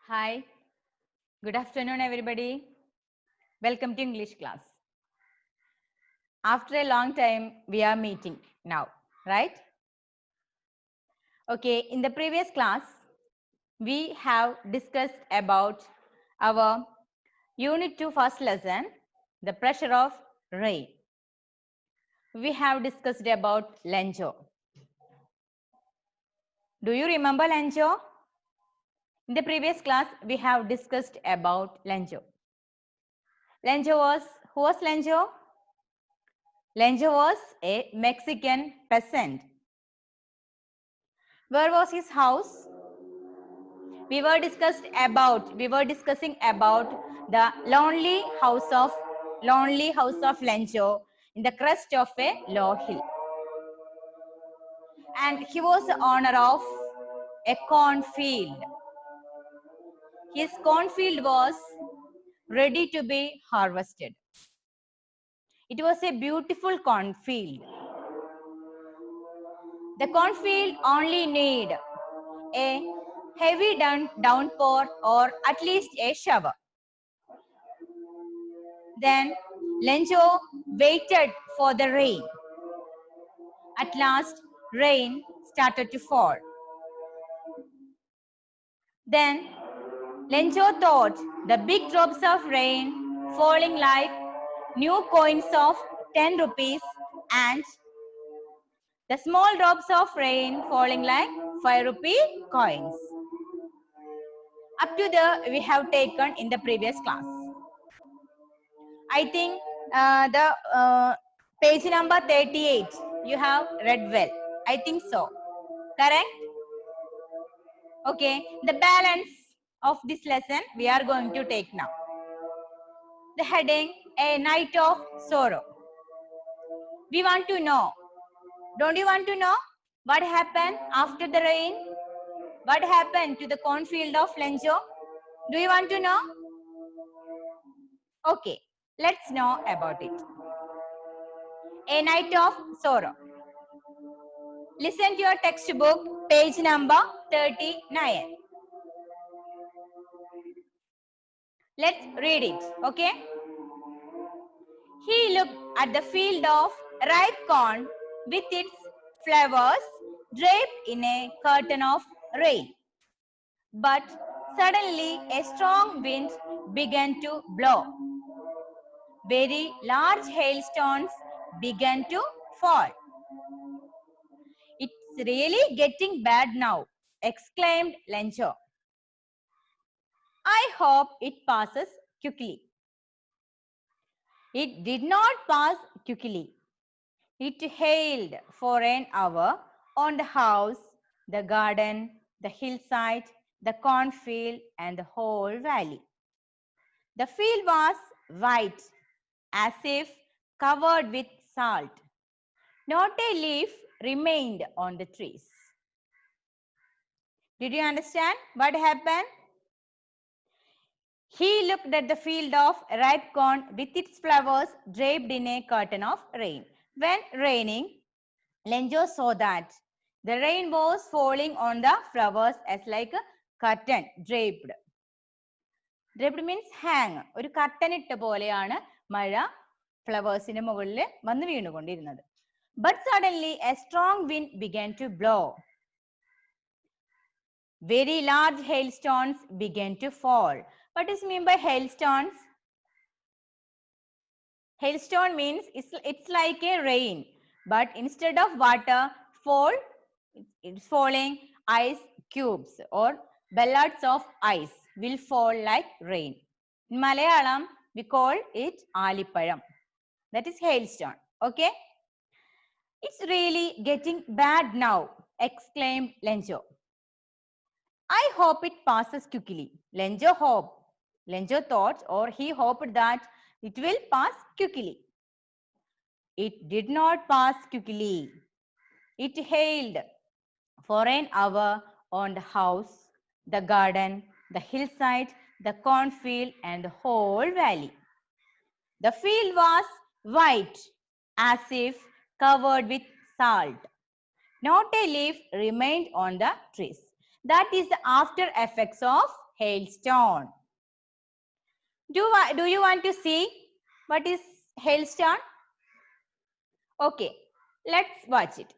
Hi, good afternoon, everybody. Welcome to English class. After a long time, we are meeting now, right? Okay, in the previous class, we have discussed about our Unit 2 first lesson, the pressure of rain. We have discussed about Lenjo. Do you remember Lenjo? In the previous class, we have discussed about Lenjo. Who was Lenjo? Lenjo was a Mexican peasant. Where was his house? We were discussing about the lonely house of Lenjo in the crest of a low hill. And he was the owner of a cornfield. His cornfield was ready to be harvested. It was a beautiful cornfield. The cornfield only need a heavy downpour or at least a shower. Then Lenjo waited for the rain. At last, rain started to fall. Then Lenjo thought the big drops of rain falling like new coins of 10 rupees and the small drops of rain falling like 5 rupee coins. Up to the we have taken in the previous class. I think the page number 38 you have read well. I think so. Correct? Okay. The balance of this lesson we are going to take now. The heading, A Night of Sorrow. We want to know. Don't you want to know what happened after the rain? What happened to the cornfield of Lenjo? Do you want to know? Okay. Let's know about it. A Night of Sorrow. Listen to your textbook, page number 39. Let's read it, okay? He looked at the field of ripe corn with its flowers draped in a curtain of rain. But suddenly a strong wind began to blow. Very large hailstones began to fall. It's really getting bad now, exclaimed Lenjo. I hope it passes quickly. It did not pass quickly. It hailed for an hour on the house, the garden, the hillside, the cornfield, and the whole valley. The field was white, as if covered with salt. Not a leaf remained on the trees. Did you understand what happened? He looked at the field of ripe corn with its flowers draped in a curtain of rain. When raining, Lenjo saw that the rain was falling on the flowers as like a curtain, draped. Draped means hang. ഒരു curtain ഇട്ട പോലെയാണ് മഴ ഫ്ലവേഴ്സിന്റെ മുകളിൽ വന്ന് വീണുകൊണ്ടിരുന്നത്. But suddenly a strong wind began to blow. Very large hailstones began to fall. What is mean by hailstones? Hailstone means it's like a rain, but instead of water, it's falling ice cubes or bellows of ice will fall like rain. In Malayalam, we call it Alipayam. That is hailstone. Okay? It's really getting bad now, exclaimed Lenjo. I hope it passes quickly. Lenjo thought, or he hoped that it will pass quickly. It did not pass quickly. It hailed for an hour on the house, the garden, the hillside, the cornfield, and the whole valley. The field was white, as if covered with salt. Not a leaf remained on the trees. That is the after effects of hailstone. Do you want to see what is hailstone? Okay, let's watch it.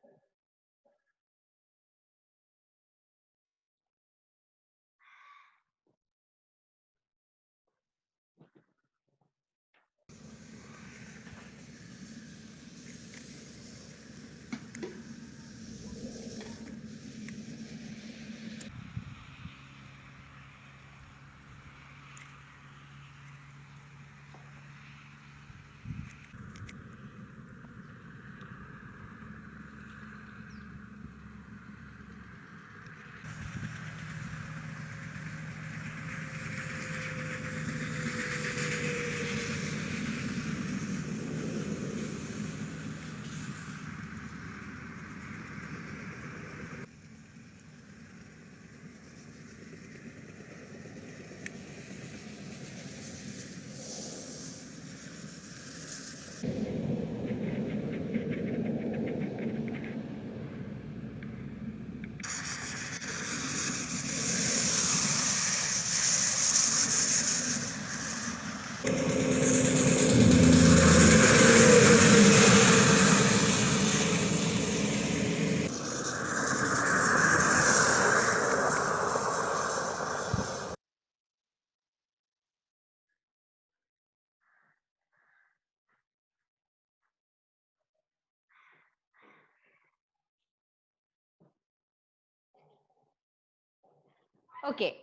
Okay,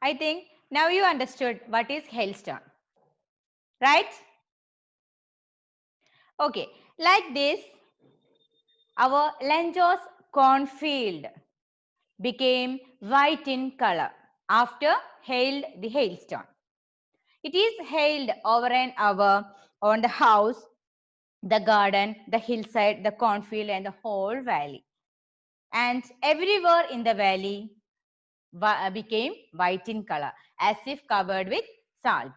I think now you understood what is hailstone, right? Okay, like this, our Lenjo's cornfield became white in color after hailed the hailstone. It is hailed over an hour on the house, the garden, the hillside, the cornfield, and the whole valley. And everywhere in the valley became white in color, as if covered with salt.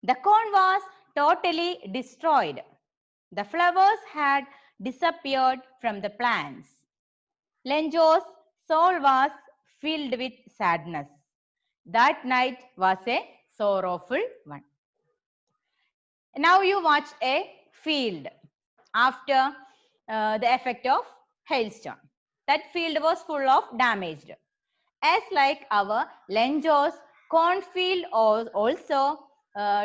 The corn was totally destroyed. The flowers had disappeared from the plants. Lenjo's soul was filled with sadness. That night was a sorrowful one. Now you watch a field after the effect of hailstone. That field was full of damage. As like our Lenjo's cornfield was also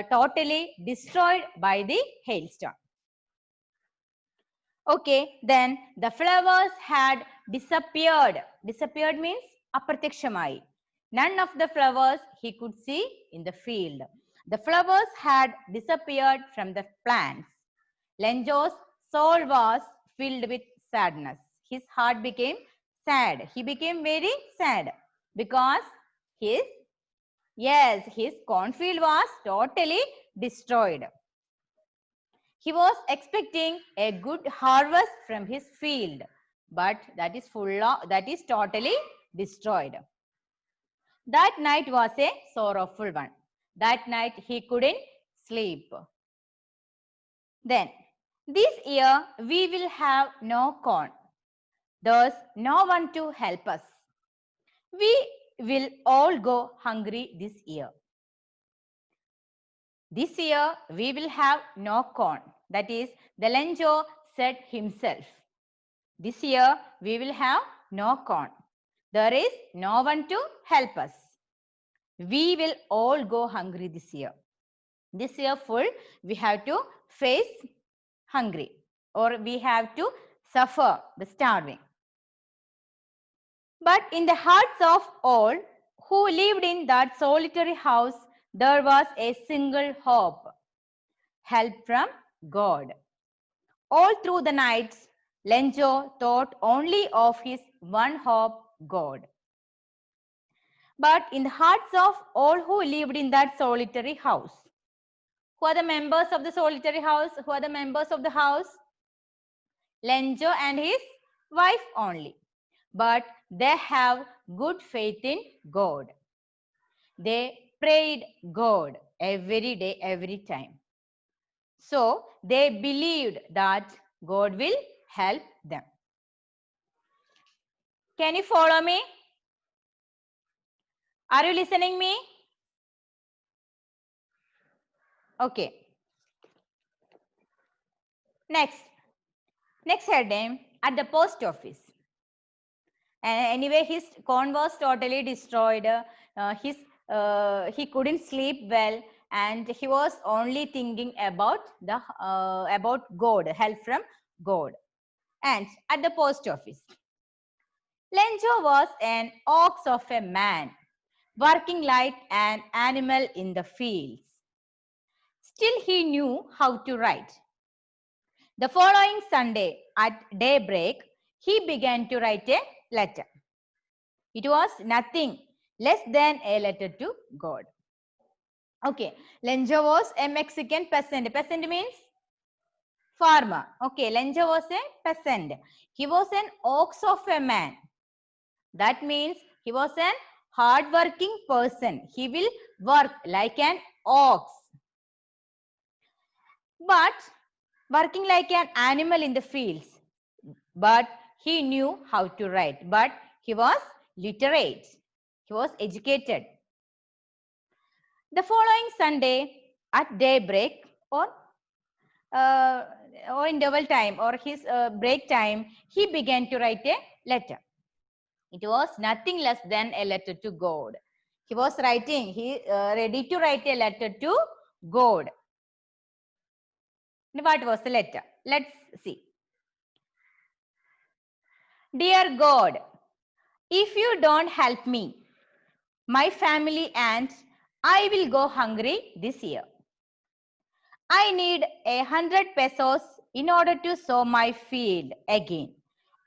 totally destroyed by the hailstone. Okay, then the flowers had disappeared. Disappeared means apratyakshamai. None of the flowers he could see in the field. The flowers had disappeared from the plants. Lenjo's soul was filled with sadness. His heart became sad. He became very sad because his cornfield was totally destroyed. He was expecting a good harvest from his field, but that is totally destroyed. That night was a sorrowful one. That night he couldn't sleep. Then, this year we will have no corn. There's no one to help us. We will all go hungry this year. This year we will have no corn. That is, the Lenjo said himself. This year we will have no corn. There is no one to help us. We will all go hungry this year. This year full we have to face hungry, or we have to suffer the starving. But in the hearts of all who lived in that solitary house, there was a single hope: help from God. All through the nights, Lenjo thought only of his one hope, God. But in the hearts of all who lived in that solitary house, who are the members of the solitary house? Who are the members of the house? Lenjo and his wife only. But they have good faith in God. They prayed God every day, every time. So they believed that God will help them. Can you follow me? Are you listening me? Okay. Next heading, at the post office. Anyway, his con was totally destroyed. He couldn't sleep well, and he was only thinking about God, help from God. And at the post office, Lenjo was an ox of a man, working like an animal in the fields. Still, he knew how to write. The following Sunday at daybreak, he began to write a letter. It was nothing less than a letter to God. Okay, Lenjo was a Mexican peasant. Peasant means farmer. Okay, Lenjo was a peasant. He was an ox of a man. That means he was an hard-working person. He will work like an ox. But working like an animal in the fields. But he knew how to write. But he was literate. He was educated. The following Sunday at daybreak or interval time or his break time, he began to write a letter. It was nothing less than a letter to God. He was writing, ready to write a letter to God. What was the letter? Let's see. Dear God, if you don't help me, my family and I will go hungry this year. I need 100 pesos in order to sow my field again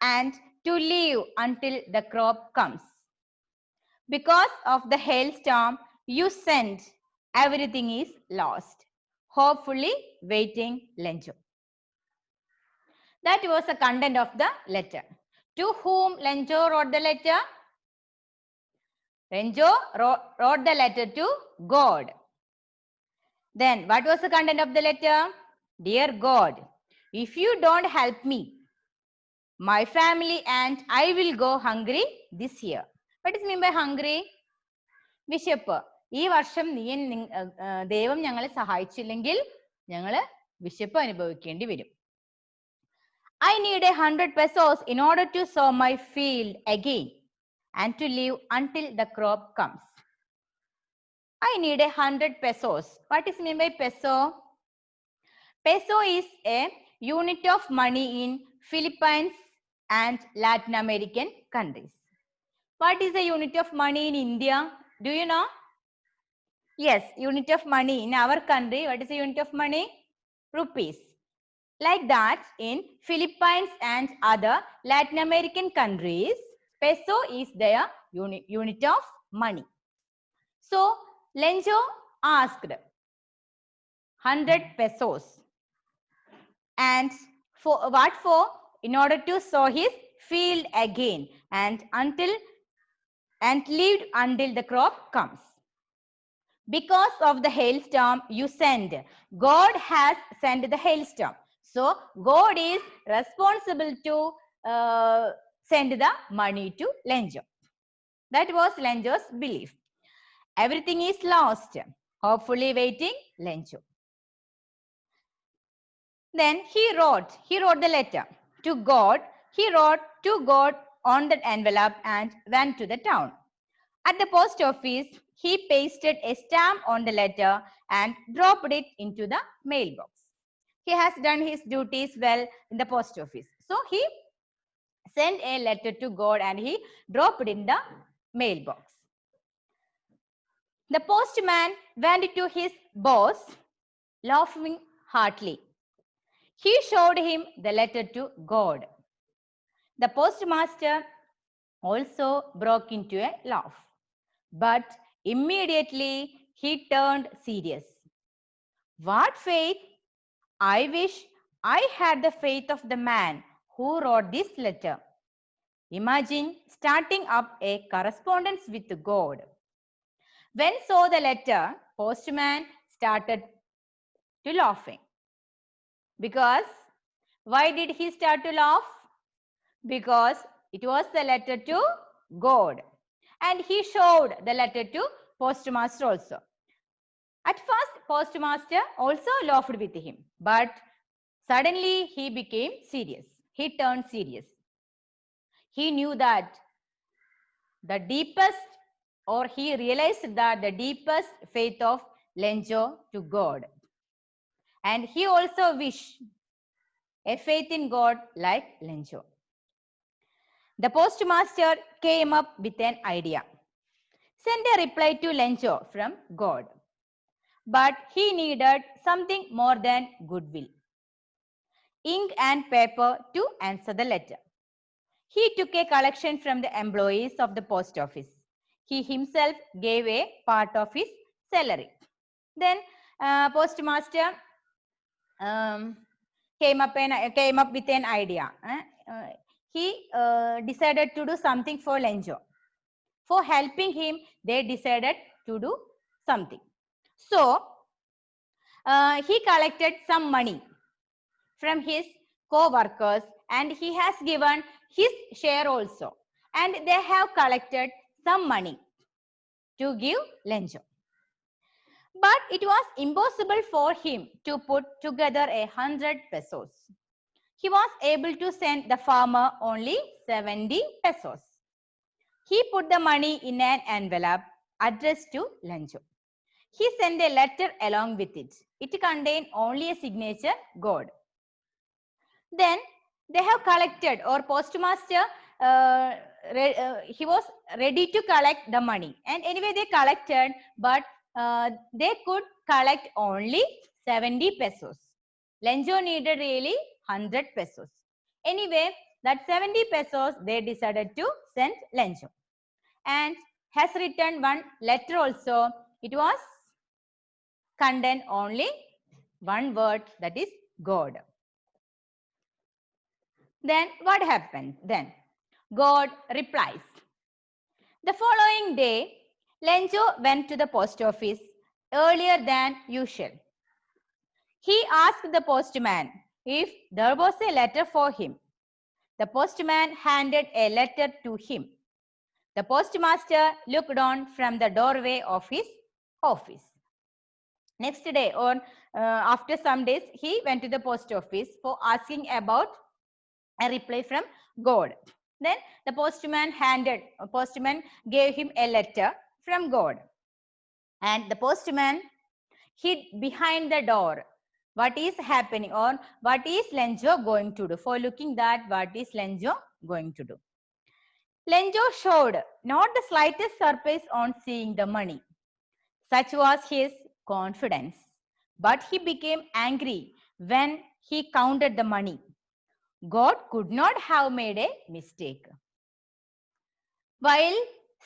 and to live until the crop comes. Because of the hailstorm you sent, everything is lost. Hopefully, waiting, Lenjo. That was the content of the letter. To whom Lenjo wrote the letter? Lenjo wrote the letter to God. Then, what was the content of the letter? Dear God, if you don't help me, my family and I will go hungry this year. What does mean by hungry? വിശപ്പ്. ഈ വർഷം ദൈവം ഞങ്ങളെ സഹായിച്ചില്ലെങ്കിൽ ഞങ്ങൾ വിശപ്പ് അനുഭവിക്കേണ്ടി വരും. I need 100 pesos in order to sow my field again and to live until the crop comes. I need 100 pesos. What is mean by peso? Peso is a unit of money in Philippines and Latin American countries. What is the unit of money in India? Do you know? Yes, unit of money in our country. What is the unit of money? Rupees. Like that, in Philippines and other Latin American countries, peso is their unit of money. So, Lenjo asked 100 pesos. And for what for? In order to sow his field again and lived until the crop comes. Because of the hailstorm you send, God has sent the hailstorm. So God is responsible to send the money to Lenjo. That was Lenjo's belief. Everything is lost. Hopefully waiting, Lenjo. Then he wrote the letter to God. He wrote to God on that envelope and went to the town. At the post office, he pasted a stamp on the letter and dropped it into the mailbox. He has done his duties well in the post office. So he sent a letter to God and he dropped it in the mailbox. The postman went to his boss, laughing heartily. He showed him the letter to God. The postmaster also broke into a laugh. But immediately he turned serious. What faith? I wish I had the faith of the man who wrote this letter. Imagine starting up a correspondence with God. When saw the letter, postman started to laughing. Because why did he start to laugh? Because it was the letter to God. and he showed the letter to postmaster also. At first, postmaster also laughed with him, but suddenly he became serious. He turned serious. He knew that the deepest, or he realized that the deepest faith of Lenjo to God. And he also wished a faith in God like Lenjo. The postmaster came up with an idea. Send a reply to Lenjo from God. But he needed something more than goodwill. Ink and paper to answer the letter. He took a collection from the employees of the post office. He himself gave a part of his salary. Then postmaster came up with an idea. He decided to do something for Lenjo. For helping him, they decided to do something. So he collected some money from his co-workers, and he has given his share also. And they have collected some money to give Lenjo. But it was impossible for him to put together 100 pesos. He was able to send the farmer only 70 pesos. He put the money in an envelope addressed to Lenjo. He sent a letter along with it. It contained only a signature, God. Then they have collected, or postmaster, he was ready to collect the money. And anyway, they collected, but they could collect only 70 pesos. Lenjo needed really 100 pesos. Anyway, that 70 pesos they decided to send Lenjo. And has written one letter also. It was contained only one word, that is God. Then what happened? Then God replies. The following day, Lenjo went to the post office earlier than usual. He asked the postman if there was a letter for him. The postman handed a letter to him. The postmaster looked on from the doorway of his office. Next day, or after some days, he went to the post office for asking about a reply from God. Then the postman gave him a letter from God. And the postman hid behind the door. What is happening, or what is Lenjo going to do? For looking that, what is Lenjo going to do? Lenjo showed not the slightest surprise on seeing the money. Such was his confidence. But he became angry when he counted the money. God could not have made a mistake. While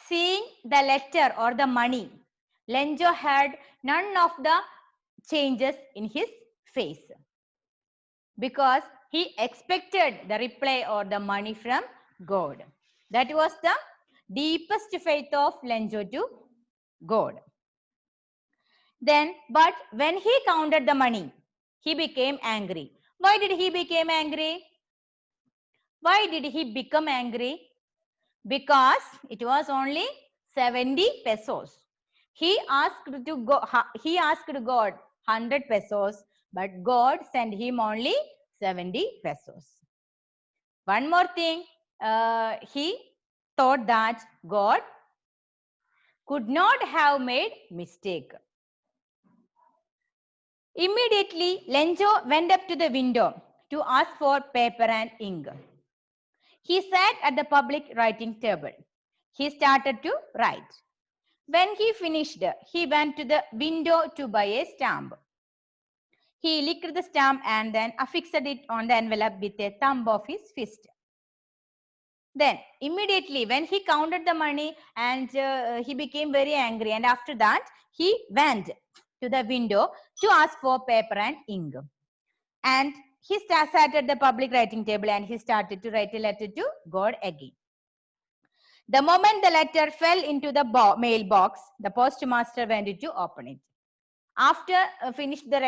seeing the letter or the money, Lenjo had none of the changes in his face, because he expected the reply or the money from God. That was the deepest faith of Lenjo to God. Then, but when he counted the money, he became angry. Why did he become angry? Why did he become angry? Because it was only 70 pesos. He asked God 100 pesos, but God sent him only 70 pesos. One more thing, he thought that God could not have made mistake. Immediately, Lenjo went up to the window to ask for paper and ink. He sat at the public writing table. He started to write. When he finished, he went to the window to buy a stamp. He licked the stamp and then affixed it on the envelope with a thumb of his fist. Then, immediately, when he counted the money, and he became very angry, and after that, he went to the window to ask for paper and ink. And he sat at the public writing table, and he started to write a letter to God again. The moment the letter fell into the mailbox, the postmaster went to open it. After finished the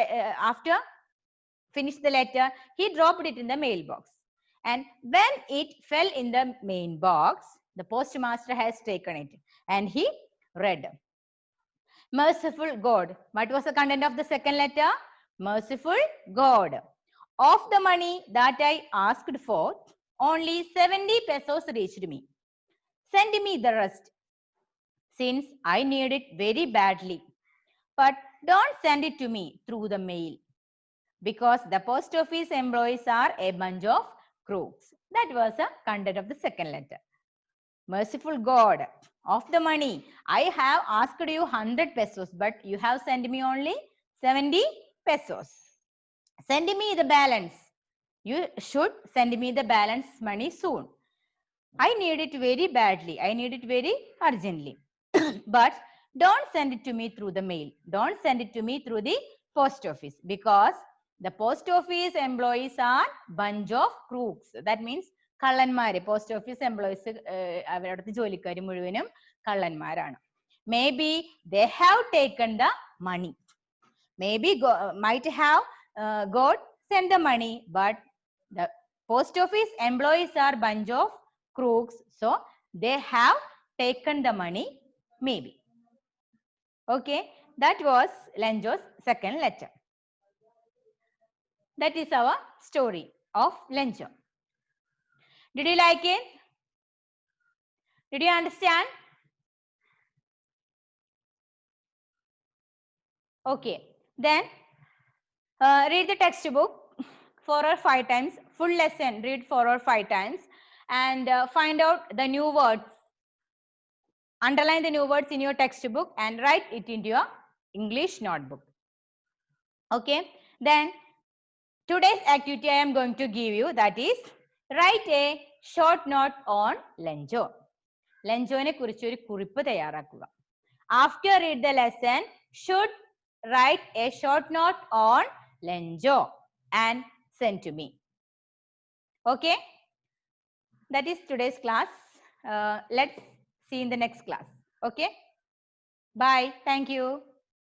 letter, he dropped it in the mailbox. And when it fell in the main box, The postmaster has taken it. And he read. Merciful God. What was the content of the second letter? Merciful God. Of the money that I asked for, only 70 pesos reached me. Send me the rest, since I need it very badly. But don't send it to me through the mail, because the post office employees are a bunch of crooks. That was the content of the second letter. Merciful God, of the money, I have asked you 100 pesos, but you have sent me only 70 pesos. Send me the balance. You should send me the balance money soon. I need it very badly. I need it very urgently. But don't send it to me through the mail. Don't send it to me through the post office, because the post office employees are bunch of crooks. That means കള്ളന്മാര്. Post office employees അവരുടെ ജോലിക്കാർ മുഴുവനും കള്ളന്മാരാണ്. Maybe they have taken the money. Maybe might have God sent the money, but the post office employees are bunch of crooks, so they have taken the money, maybe. Okay, that was Lenjo's second letter. That is our story of Lenjo. Did you like it? Did you understand? Okay, then read the textbook 4 or 5 times. Full lesson read 4 or 5 times and find out the new words. Underline the new words in your textbook and write it into your English notebook. Okay, then today's activity I am going to give you, that is write a short note on Lenjo. Lenjone kurichu oru kurippu thayyarakkuka. After read the lesson, should write a short note on Lenjo and send to me. Okay, that is today's class. Let's see in the next class. Okay, bye. Thank you.